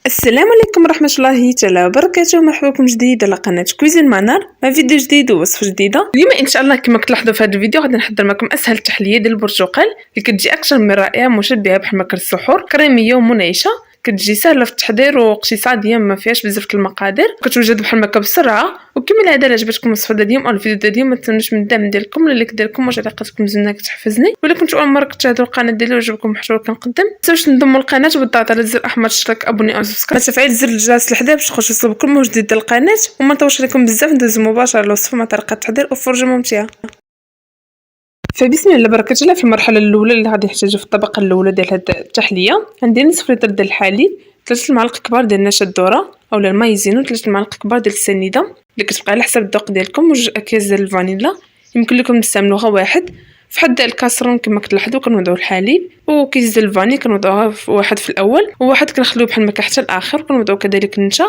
السلام عليكم ورحمة الله تعالى وبركاته. مرحبا بكم جديد على قناة كويزين مانار مع فيديو جديد ووصفة جديدة. اليوم ان شاء الله كما كتلاحظوا في هذا الفيديو غادي نحضر معكم اسهل تحلية ديال البرتقال اللي كتجي اكثر من رائعة مشبهة بحال ماكل السحور، كريمية ومنعشة، كتجي سهله في التحضير واقتصاديه ما فيهاش بزاف المقادير، كتوجد بحال هكا بسرعه. وكما العاده الا عجبتكم الوصفه ديال اليوم او الفيديو ديال اليوم ما تنسونوش من الدعم ديالكم ولا اللايك ديالكم وتعليقاتكم زوينه كتحفزني. ولا كنتو اول مره كتشاهدوا القناه ديالي وعجبكم المحتوى اللي كنقدم ما تنساوش تنضموا للقناه وبالضغط على الزر الاحمر اشتراك ابوني او سبسكرايب وتفعيل زر الجرس لحدا باش تخرج يوصلكم كل ما جديد ديال القناه. وما نطولش عليكم بزاف ندوزو مباشره للوصفه مع طريقه التحضير وفرجه ممتعه. فبسم الله بركة الله. في المرحله الاولى اللي غادي نحتاجو في الطبقه الاولى ديال هاد التحليه عندي نصف لتر ديال الحليب، 3 معالق كبار ديال النشا الذره اولا المايزين، 3 معالق كبار ديال السنيده اللي كتبقى على حسب الذوق ديالكم، وجوج اكياس ديال الفانيلا يمكن لكم تستعملوها واحد. في حد الكاسرون كما كتلاحظوا كنوضعوا الحليب وكيس ديال الفاني كنوضعوها في واحد في الاول وواحد كنخليوه بحال هكا حتى الاخر، كنوضعوا كذلك النشا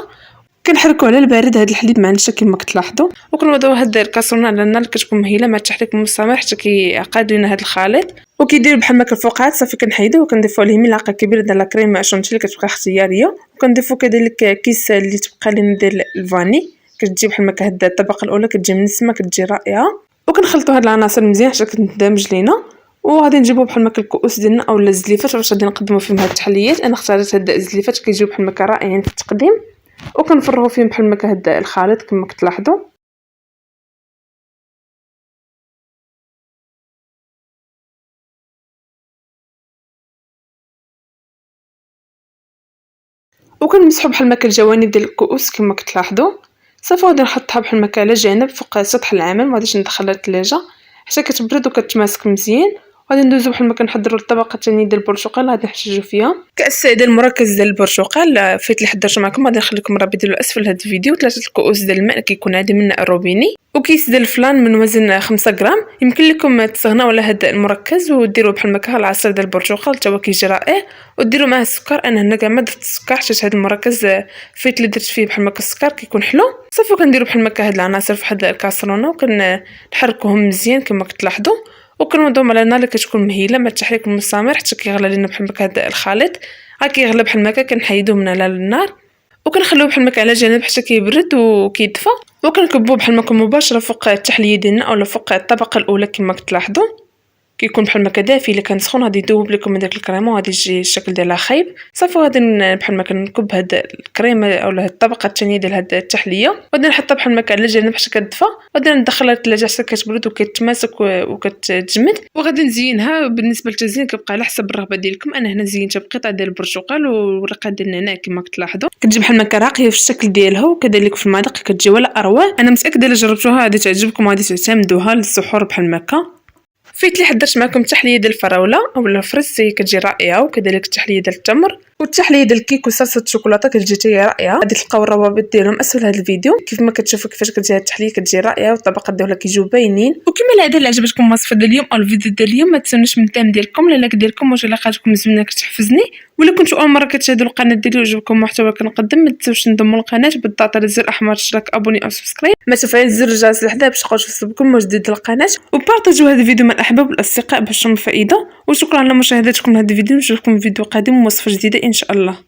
كنحركوا على البارد هذا الحليب مع النشا كما كتلاحظوا، وكنوضعوا هاد الكاسرونه على النار اللي كتكون مهيله مع التحريك المستمر حتى كيعقد لينا هذا الخليط. وكيدير بحال هكا الفوقات صافي كنحيدوه وكنضيفوا عليه ملعقه كبيره ديال الكريمه شونتي اللي كتبقى اختياريه، وكنضيفوا كذلك كيس اللي تبقى لنا ديال الفاني. كتجي بحال هكا هاد الطبقه الاولى كتجي منسمه كتجي رائعه، وكنخلطوا هاد العناصر مزيان حتى كتندمج لينا. وغادي نجيبو بحال هكا الكؤوس ديالنا اولا الزليفات باش غادي نقدموا فيهم هاد التحليات. انا اختاريت هاد الزليفات كيجيو بحال هكا رائعين في التقديم، وكنفرغوا فيهم بحال هكا هاد الخليط كما كتلاحظوا. وكنمسحوا بحال هكا الجوانب ديال الكؤوس كما كتلاحظوا. صافي غادي نحطها بحال هكا على جانب فوق سطح العمل، ما غاديش ندخلها للثلاجه حتى كتبرد وكتماسك مزيان. غادي ندوزو بحال هكا نحضروا الطبقه الثانيه ديال البرتقال اللي غادي نحتاجو فيها كاس ديال المركز ديال البرتقال فايت اللي حضرته معكم، غادي نخليكم راه ديالو اسفل هذا الفيديو. 3 الكؤوس ديال الماء كيكون عادي من الروبيني، وكيس ديال الفلان من وزن 5 غرام. يمكن لكم تستغناو على هذا المركز وديروا بحال هكا العصير ديال البرتقال حتى هو كيجي رائع، وديروا معاه السكر. انا هنا كاع ما درت السكر حيت هذا المركز فايت اللي درت فيه بحال هكا السكر كيكون حلو. صافي كنديروا بحال هكا هاد العناصر في واحد الكاسرونه وكنحركوهم مزيان كما كتلاحظوا، وكنوضعهم على النار اللي كتكون مهيله مع التحريك المستمر حتى كيغلى لينا بحال هكا هذا الخليط. كيغلى بحال هكا كنحيدوه من على النار وكنخليوه بحال هكا على جنب حتى كيبرد وكيدفى، وكنكبوه بحال هكا مباشره فوق التحليه ديالنا اولا فوق الطبقه الاولى كما كتلاحظوا. كيكون بحال هكا دافي، الا كان سخون غادي يذوب لكم هذاك الكريمه وغادي يجي الشكل ديالها خايب. صافي غادي بحال هكا نكب هاد الكريمه اولا هاد الطبقه الثانيه ديال هاد التحليه وغادي نحطها بحال هكا على جنب حتى كتدفى، وغادي ندخلها للثلاجه حتى كتبرد وكتماسك وكتجمد. وغادي نزينها بالنسبه للتزيين كيبقى على حسب الرغبه ديالكم. انا هنا زينتها بقطع ديال البرتقال وورقه ديال النعناع كما كتلاحظوا، كتجي بحال هكا راقيه في الشكل ديالها، وكذلك في المذاق كتجي ولا اروع. انا متاكده الا جربتوها غادي تعجبكم وغادي تعتمدوها للسحور بحال هكا. فايت اللي حضرت معكم التحليه ديال الفراوله اولا الفريز كتجي رائعه، وكذلك التحليه ديال التمر والتحليه ديال الكيك وصلصه الشوكولاته كتجي حتى رائعه. غادي تلقاو الروابط ديالهم اسفل هذا الفيديو. كيف ما كتشوفوا كيفاش كتجي هذه التحليه كتجي رائعه والطبقات ديالها كيجيو باينين. وكما العاده اللي عجبتكم الوصفه ديال اليوم او الفيديو ديال اليوم ما تنسونوش من الدعم ديالكم لايك ديالكم وتعليقاتكم زوينه كتحفزني. ولا كنتو اول مره كتشاهدوا القناه ديالي وعجبكم المحتوى اللي كنقدم ما تنساوش تنضموا للقناه بالضغط على الزر الاحمر اشتراك ابوني او سبسكرايب ما تفعيل زر الجرس لحدا باش تخرجوا كل ما جديد القناه، وبارطاجيو هذا الفيديو مع الاحباب والاصدقاء باش تشوفوا الفائده. وشكرا على مشاهدتكم لهذا الفيديو، نشوفكم في فيديو قادم ووصفه جديده ان شاء الله.